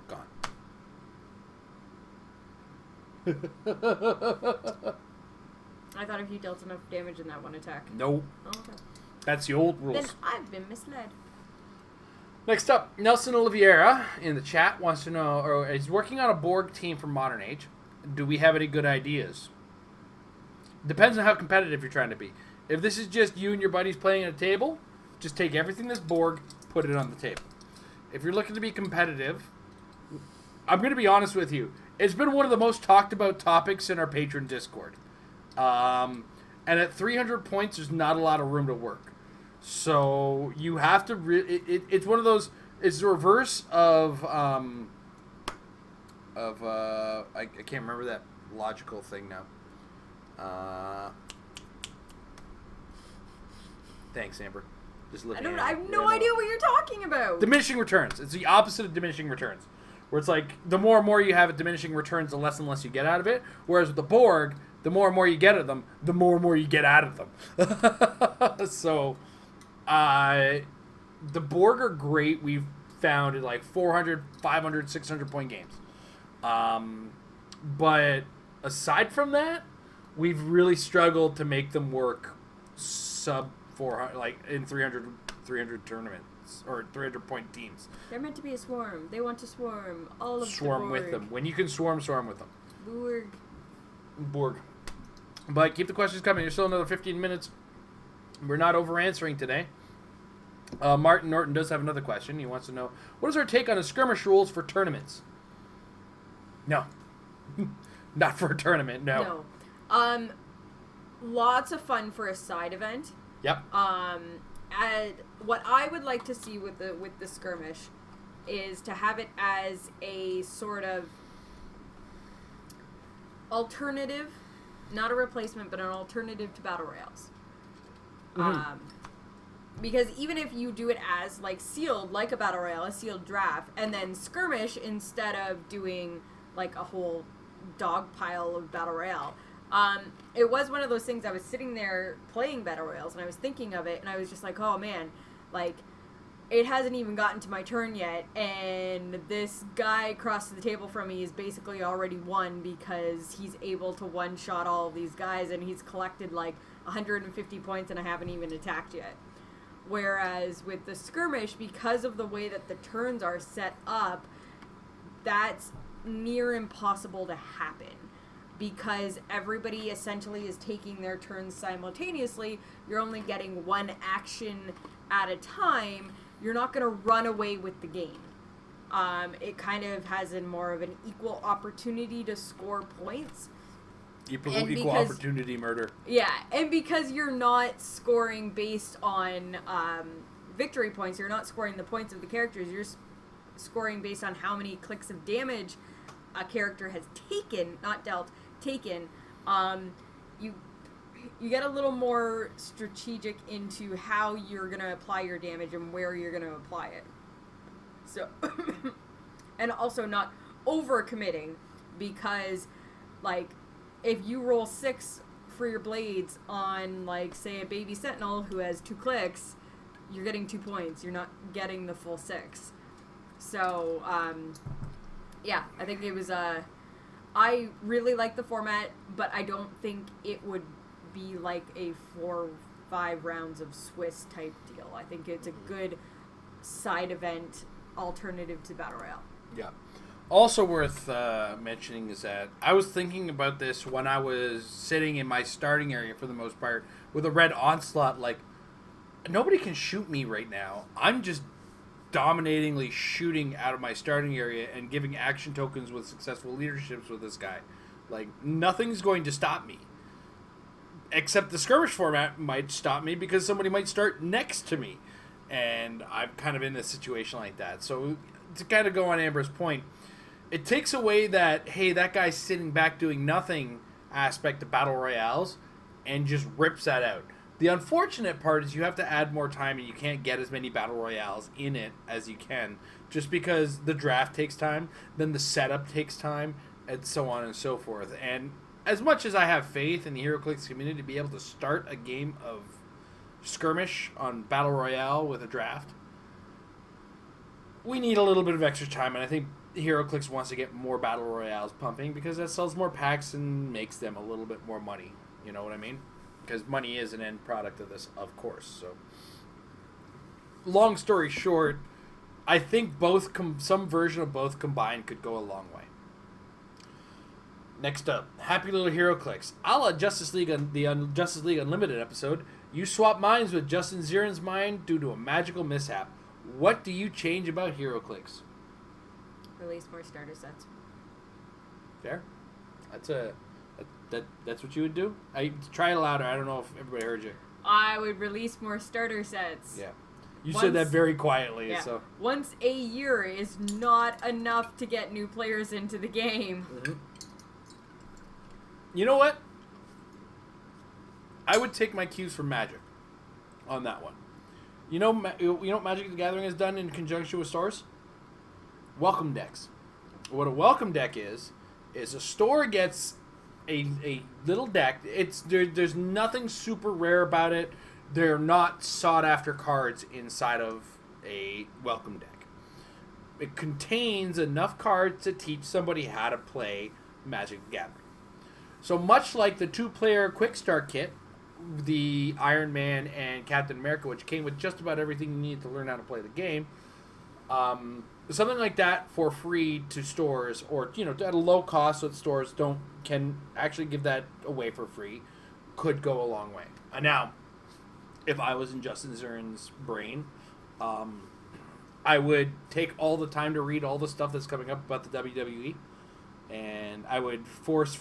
I thought if you dealt enough damage in that one attack. No. Oh, okay. That's the old rules. Then I've been misled. Next up, Nelson Oliveira in the chat wants to know, or is working on a Borg team for Modern Age. Do we have any good ideas? Depends on how competitive you're trying to be. If this is just you and your buddies playing at a table, just take everything that's Borg, put it on the table. If you're looking to be competitive, I'm going to be honest with you. It's been one of the most talked about topics in our patron Discord. And at 300 points, there's not a lot of room to work. So you have to it's one of those. It's the reverse of I can't remember that logical thing now. Thanks, Amber. Just looking. I have no idea what you're talking about. Diminishing returns. It's the opposite of diminishing returns, where it's like the more and more you have at diminishing returns, the less and less you get out of it. Whereas with the Borg, the more and more you get of them, the more and more you get out of them. So. The Borg are great. We've found in like 400, 500, 600 point games. But aside from that, we've really struggled to make them work sub 400, like in 300 tournaments or 300 point teams. They're meant to be a swarm. They want to swarm all of Swarm the with them. When you can swarm with them. Borg. But keep the questions coming. There's still another 15 minutes. We're not over answering today. Martin Norton does have another question. He wants to know, what is our take on the skirmish rules for tournaments? No. Not for a tournament, no. Lots of fun for a side event. Yep. And what I would like to see with the skirmish is to have it as a sort of alternative, not a replacement, but an alternative to battle royales. Because even if you do it as like sealed, like a battle royale, a sealed draft, and then skirmish instead of doing like a whole dog pile of battle royale, it was one of those things. I was sitting there playing battle royales and I was thinking of it, and I was just like, oh man, like it hasn't even gotten to my turn yet, and this guy across the table from me is basically already won because he's able to one-shot all of these guys, and he's collected like 150 points and I haven't even attacked yet. Whereas with the skirmish, because of the way that the turns are set up, that's near impossible to happen. Because everybody essentially is taking their turns simultaneously. You're only getting one action at a time. You're not going to run away with the game. It kind of has more of an equal opportunity to score points. Equal opportunity murder. Yeah, and because you're not scoring based on victory points, you're not scoring the points of the characters, you're scoring based on how many clicks of damage a character has taken, not dealt, taken. You get a little more strategic into how you're going to apply your damage and where you're going to apply it. So, and also not overcommitting, because, like, if you roll 6 for your blades on, like, say, a baby sentinel who has 2 clicks, you're getting 2 points. You're not getting the full 6. So, yeah, I think it was, I really like the format, but I don't think it would be like a 4 or 5 rounds of Swiss type deal. I think it's a good side event alternative to Battle Royale. Yeah. Also worth mentioning is that I was thinking about this when I was sitting in my starting area for the most part with a red onslaught. Like, nobody can shoot me right now. I'm just dominatingly shooting out of my starting area and giving action tokens with successful leaderships with this guy. Like, nothing's going to stop me. Except the skirmish format might stop me because somebody might start next to me. And I'm kind of in a situation like that. So, to kind of go on Amber's point, it takes away that, hey, that guy's sitting back doing nothing aspect of Battle Royales and just rips that out. The unfortunate part is you have to add more time and you can't get as many Battle Royales in it as you can just because the draft takes time, then the setup takes time, and so on and so forth. And as much as I have faith in the HeroClix community to be able to start a game of skirmish on Battle Royale with a draft, we need a little bit of extra time, and I think HeroClix wants to get more Battle Royales pumping because that sells more packs and makes them a little bit more money. You know what I mean? Because money is an end product of this, of course. So, long story short, I think both some version of both combined could go a long way. Next up, Happy Little HeroClix. A la Justice League, the Justice League Unlimited episode, you swap minds with Justin Zirin's mind due to a magical mishap. What do you change about HeroClix? Release more starter sets. Fair. That's what you would do? Try it louder. I don't know if everybody heard you. I would release more starter sets. Yeah. You said that very quietly. Yeah. So once a year is not enough to get new players into the game. Mm-hmm. You know what? I would take my cues from Magic on that one. You know what Magic the Gathering has done in conjunction with stores? Welcome decks. What a welcome deck is a store gets a little deck. There's nothing super rare about it. They're not sought after cards inside of a welcome deck. It contains enough cards to teach somebody how to play Magic the Gathering. So much like the 2-player Quick Start Kit, the Iron Man and Captain America, which came with just about everything you need to learn how to play the game, something like that for free to stores, or at a low cost, so that stores can actually give that away for free, could go a long way. Now, if I was in Justin Zirin's brain, I would take all the time to read all the stuff that's coming up about the WWE, and I would force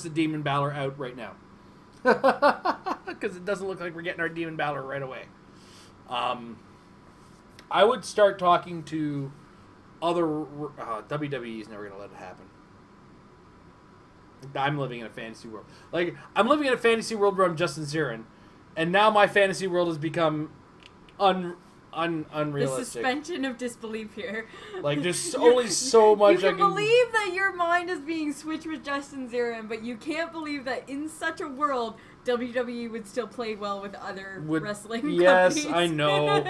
the Demon Balor out right now. Because it doesn't look like we're getting our Demon Balor right away. I would start talking to other... WWE's never going to let it happen. I'm living in a fantasy world. Like, I'm living in a fantasy world where I'm Justin Zirin, and now my fantasy world has become unrealistic. The suspension of disbelief here. Like, there's only so much you can believe that your mind is being switched with Justin Zirin, but you can't believe that in such a world, WWE would still play well with other wrestling companies. Yes, I know.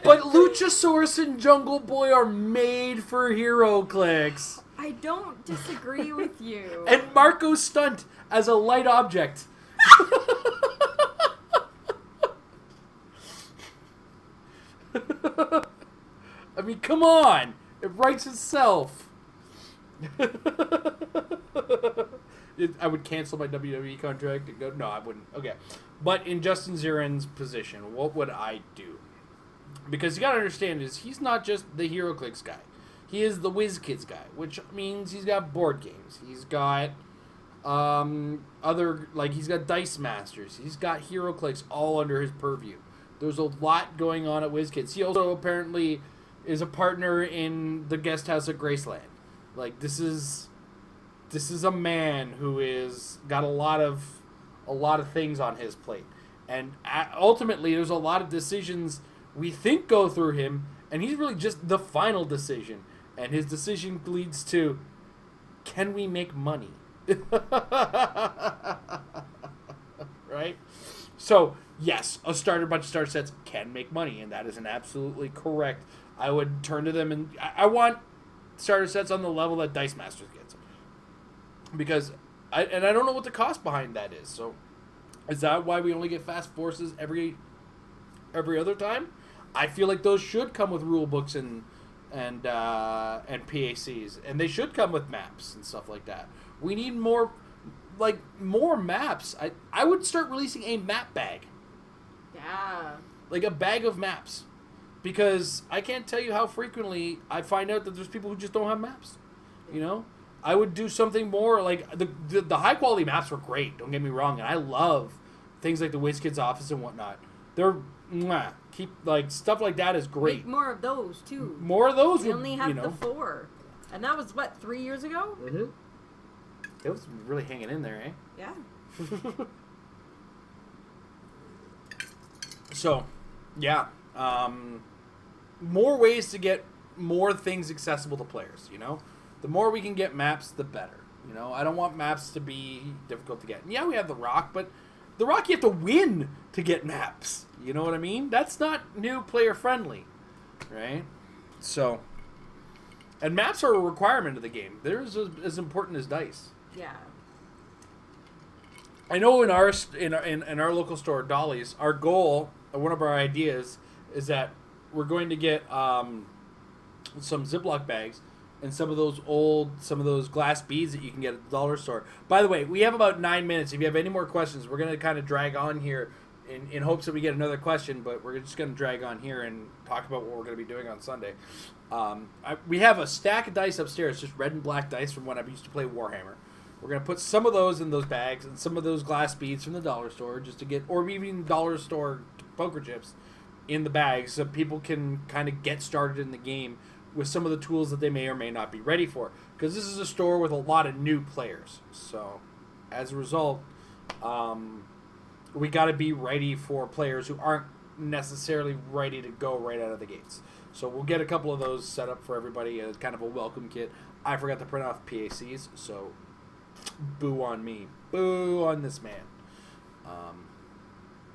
But Luchasaurus and Jungle Boy are made for HeroClix. I don't disagree with you. And Marco Stunt as a light object. I mean, come on. It writes itself. I would cancel my WWE contract and go, no, I wouldn't. Okay. But in Justin Zirin's position, what would I do? Because you got to understand is he's not just the HeroClix guy. He is the WizKids guy, which means he's got board games. He's got he's got Dice Masters. He's got HeroClix all under his purview. There's a lot going on at WizKids. He also apparently is a partner in the guest house at Graceland. Like, this is a man who is got a lot of things on his plate, and ultimately there's a lot of decisions we think go through him, and he's really just the final decision. And his decision leads to, can we make money? right? So, yes, a bunch of starter sets can make money, and that is an absolutely correct. I would turn to them, and I want starter sets on the level that Dice Masters gets. Because, I don't know what the cost behind that is. So, is that why we only get Fast Forces every other time? I feel like those should come with rule books and PACs, and they should come with maps and stuff like that. We need more maps. I would start releasing a map bag. Yeah. Like a bag of maps. Because I can't tell you how frequently I find out that there's people who just don't have maps. You know? I would do something more like the high quality maps were great, don't get me wrong, and I love things like the WizKids office and whatnot. They're keep like stuff like that is great. Make more of those too. More of those. We only have the 4. And that was what, 3 years ago? Mm-hmm. It was really hanging in there, eh? Yeah. So, yeah. More ways to get more things accessible to players, you know? The more we can get maps, the better. You know, I don't want maps to be difficult to get. And yeah, we have the Rock, but the Rock you have to win to get maps. You know what I mean? That's not new player friendly, right? So, and maps are a requirement of the game. They're as important as dice. Yeah. I know in our local store, Dolly's, our goal, one of our ideas, is that we're going to get some Ziploc bags and some of those glass beads that you can get at the dollar store. By the way, we have about 9 minutes. If you have any more questions, we're going to kind of drag on here in hopes that we get another question, but we're just going to drag on here and talk about what we're going to be doing on Sunday. We have a stack of dice upstairs, just red and black dice from when I used to play Warhammer. We're going to put some of those in those bags and some of those glass beads from the dollar store just to get, or even dollar store poker chips in the bags so people can kind of get started in the game with some of the tools that they may or may not be ready for. Because this is a store with a lot of new players. So, as a result, we got to be ready for players who aren't necessarily ready to go right out of the gates. So we'll get a couple of those set up for everybody as kind of a welcome kit. I forgot to print off PACs, so boo on me. Boo on this man.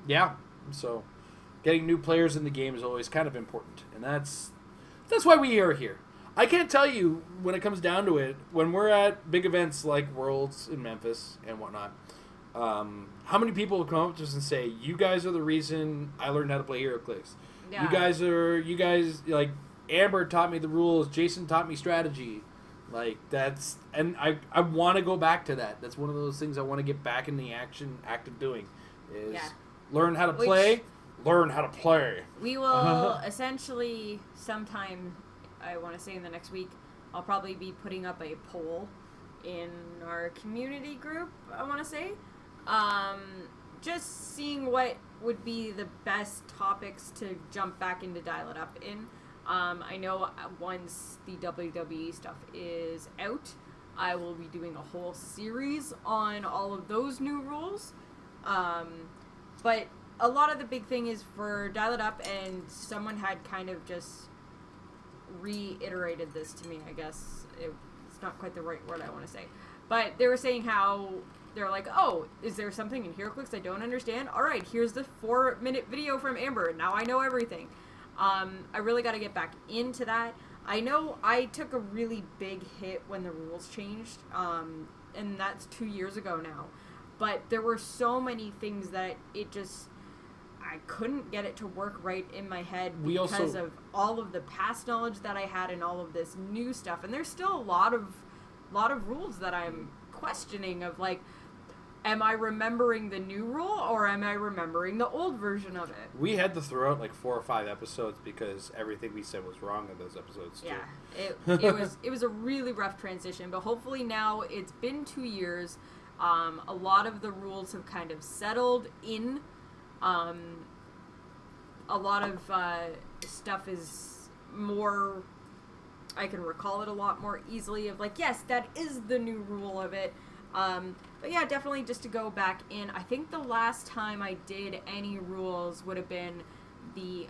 Yeah, so getting new players in the game is always kind of important. And that's why we are here. I can't tell you, when it comes down to it, when we're at big events like Worlds in Memphis and whatnot, how many people will come up to us and say, you guys are the reason I learned how to play HeroClix. Yeah. You guys, like, Amber taught me the rules, Jason taught me strategy. Like, and I want to go back to that. That's one of those things I want to get back in the act of doing, is learn how to play, learn how to play. We will essentially sometime, I want to say in the next week, I'll probably be putting up a poll in our community group, I want to say. Just seeing what would be the best topics to jump back into Dial It Up in. I know once the WWE stuff is out, I will be doing a whole series on all of those new rules. But a lot of the big thing is for Dial It Up, and someone had kind of just reiterated this to me, I guess. It's not quite the right word I want to say. But they were saying how they're like, oh, is there something in HeroClix I don't understand? All right, here's the 4-minute video from Amber. Now I know everything. I really got to get back into that. I know I took a really big hit when the rules changed, and that's 2 years ago now. But there were so many things that I couldn't get it to work right in my head because of all of the past knowledge that I had and all of this new stuff. And there's still a lot of rules that I'm questioning of, like, am I remembering the new rule or am I remembering the old version of it? We had to throw out like 4 or 5 episodes because everything we said was wrong in those episodes too. Yeah, it was a really rough transition, but hopefully now it's been 2 years. A lot of the rules have kind of settled in. A lot of stuff is more, I can recall it a lot more easily of like, yes, that is the new rule of it. But yeah, definitely just to go back in. I think the last time I did any rules would have been the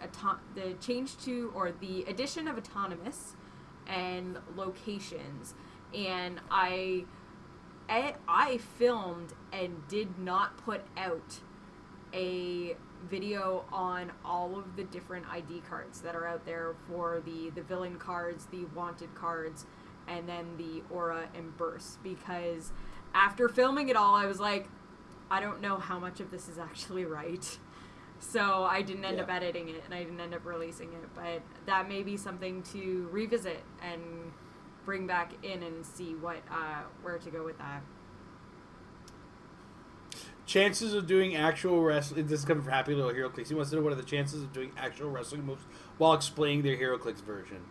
change to, or the addition of autonomous and locations. And I filmed and did not put out a video on all of the different ID cards that are out there for the villain cards, the wanted cards, and then the aura and burst. Because after filming it all, I was like, I don't know how much of this is actually right. So I didn't end up editing it, and I didn't end up releasing it. But that may be something to revisit and bring back in and see what where to go with that. Chances of doing actual wrestling. This is coming from Happy Little Hero Clicks. He wants to know what are the chances of doing actual wrestling moves while explaining their Hero Clicks version.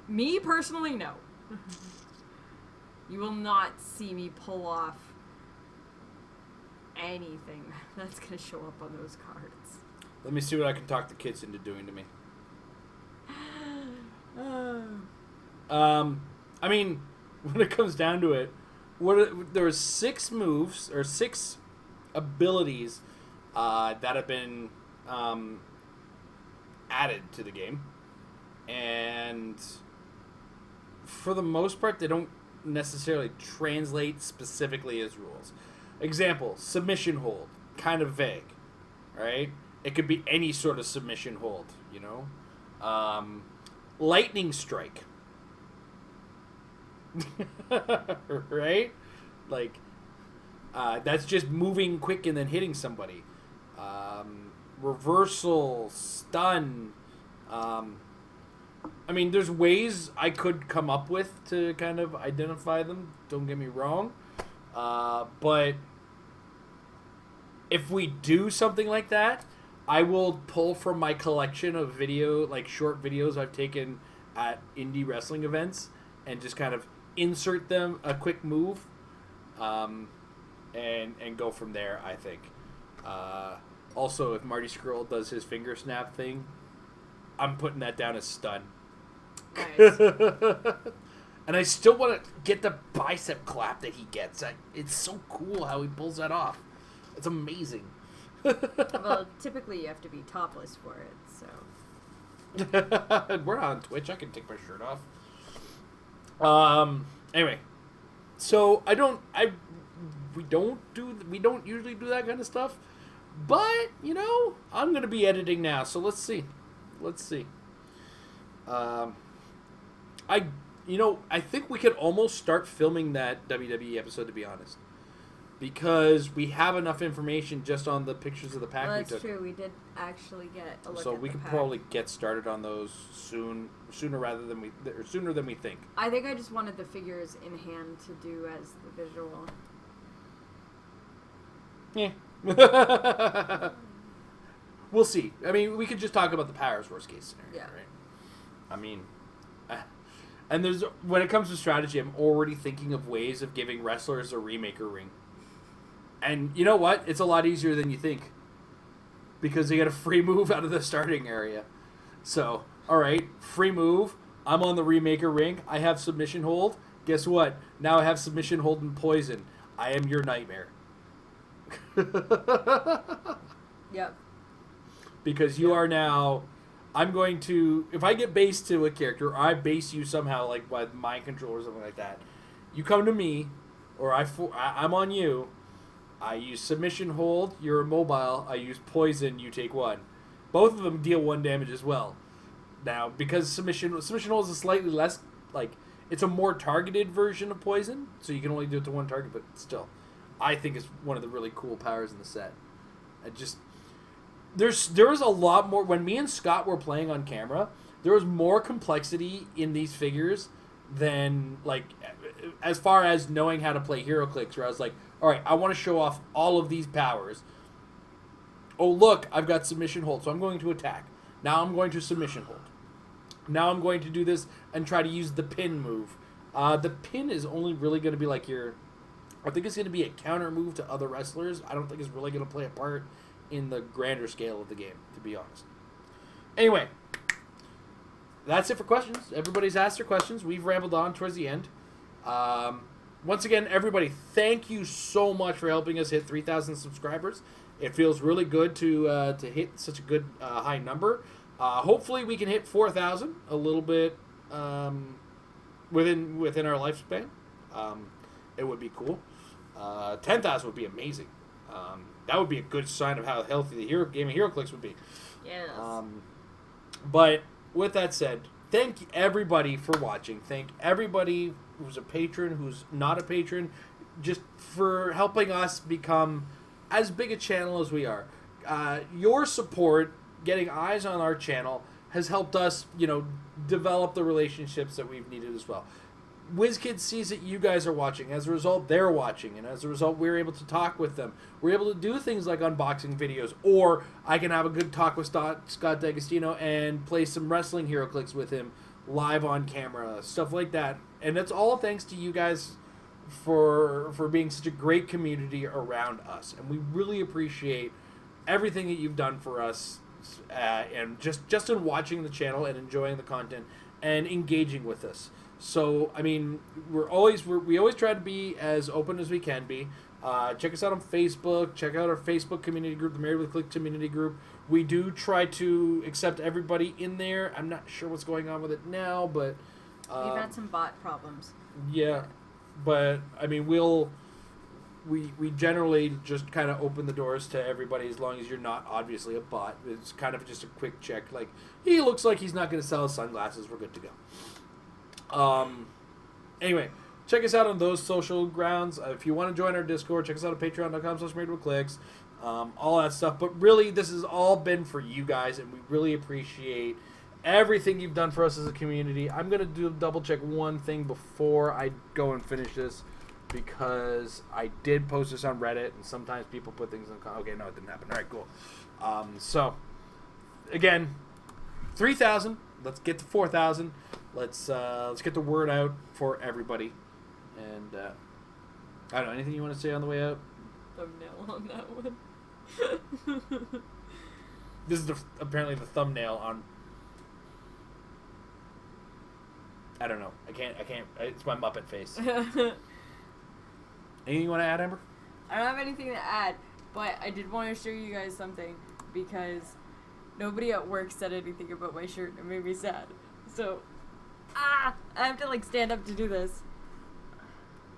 Me personally, no. You will not see me pull off anything that's going to show up on those cards. Let me see what I can talk the kids into doing to me. I mean, when it comes down to it, there were 6 moves or 6 abilities that have been added to the game, and for the most part, they don't necessarily translate specifically as rules. Example: submission hold, kind of vague, right? It could be any sort of submission hold, you know. Lightning strike. Right? Like, that's just moving quick and then hitting somebody. Reversal, stun. I mean, there's ways I could come up with to kind of identify them. Don't get me wrong. But if we do something like that, I will pull from my collection of short videos I've taken at indie wrestling events and just kind of insert them a quick move, and go from there, I think. Also, if Marty Scurll does his finger snap thing, I'm putting that down as stun. Nice. And I still want to get the bicep clap that he gets. It's so cool how he pulls that off. It's amazing. Well, typically you have to be topless for it, so. We're on Twitch. I can take my shirt off. Anyway, so we don't usually do that kind of stuff, but you know, I'm gonna be editing now, so let's see. I think we could almost start filming that WWE episode, to be honest, because we have enough information just on the pictures of the pack we took. That's true. We did actually get a look So at we the could pack. probably get started on those sooner than we think. I think I just wanted the figures in hand to do as the visual. Yeah. We'll see. I mean, we could just talk about the powers worst case scenario, right? I mean, and when it comes to strategy, I'm already thinking of ways of giving wrestlers a remaker ring. And you know what? It's a lot easier than you think, because they get a free move out of the starting area. So, all right, free move. I'm on the remaker ring. I have submission hold. Guess what? Now I have submission hold and poison. I am your nightmare. Yep. Because you are now... I'm going to... If I get base to a character, or I base you somehow, like by mind control or something like that, you come to me, or I'm on you, I use submission hold, you're immobile, I use poison, you take 1. Both of them deal 1 damage as well. Now, because submission hold is a slightly less... it's a more targeted version of poison, so you can only do it to 1 target, but still, I think it's one of the really cool powers in the set. There was a lot more when me and Scott were playing on camera. There was more complexity in these figures than as far as knowing how to play HeroClix. Where I was like, all right, I want to show off all of these powers. Oh look, I've got submission hold, so I'm going to attack. Now I'm going to submission hold. Now I'm going to do this and try to use the pin move. The pin is only really going to be I think it's going to be a counter move to other wrestlers. I don't think it's really going to play a part in the grander scale of the game, to be honest. Anyway, that's it for questions. Everybody's asked their questions. We've rambled on towards the end. Once again, everybody, thank you so much for helping us hit 3,000 subscribers. It feels really good to hit such a good high number. Hopefully we can hit 4,000 a little bit within our lifespan. It would be cool. 10,000 would be amazing. That would be a good sign of how healthy the Game of Hero Clix would be. Yes. But with that said, thank everybody for watching. Thank everybody who's a patron, who's not a patron, just for helping us become as big a channel as we are. Your support, getting eyes on our channel, has helped us, develop the relationships that we've needed as well. WizKids sees that you guys are watching. As a result, they're watching. And as a result, we're able to talk with them. We're able to do things like unboxing videos. Or I can have a good talk with Scott D'Agostino and play some wrestling Hero Clicks with him live on camera. Stuff like that. And that's all thanks to you guys for being such a great community around us. And we really appreciate everything that you've done for us. And just in watching the channel and enjoying the content and engaging with us. So, I mean, we always try to be as open as we can be. Check us out on Facebook. Check out our Facebook community group, the Married with Click community group. We do try to accept everybody in there. I'm not sure what's going on with it now, but... We've had some bot problems. Yeah, but, I mean, we generally just kind of open the doors to everybody as long as you're not obviously a bot. It's kind of just a quick check. Like, he looks like he's not going to sell his sunglasses. We're good to go. Anyway, check us out on those social grounds. If you want to join our Discord, check us out at patreon.com/marriedwithclicks. All that stuff. But really, this has all been for you guys, and we really appreciate everything you've done for us as a community. I'm going to double check one thing before I go and finish this, because I did post this on Reddit, and sometimes people put things in... Okay, no, it didn't happen. All right, cool. So, again, 3,000. Let's get to 4,000. Let's get the word out for everybody. And I don't know, anything you want to say on the way out? Thumbnail on that one. This is apparently the thumbnail on... I don't know. I can't. It's my Muppet face. Anything you want to add, Amber? I don't have anything to add, but I did want to show you guys something, because nobody at work said anything about my shirt, and it made me sad. So, I have to stand up to do this.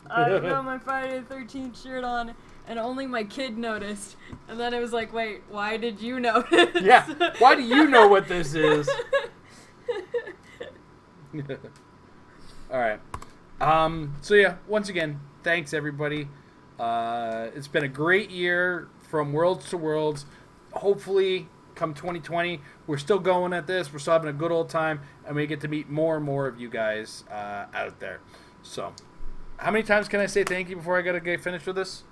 I've got my Friday the 13th shirt on, and only my kid noticed. And then it was like, wait, why did you notice? Yeah, why do you know what this is? All right. So yeah, once again, thanks everybody. It's been a great year from worlds to worlds. Hopefully, come 2020, we're still going at this. We're still having a good old time, and we get to meet more and more of you guys out there. So, how many times can I say thank you before I gotta get finished with this?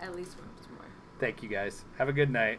At least once more. Thank you guys. Have a good night.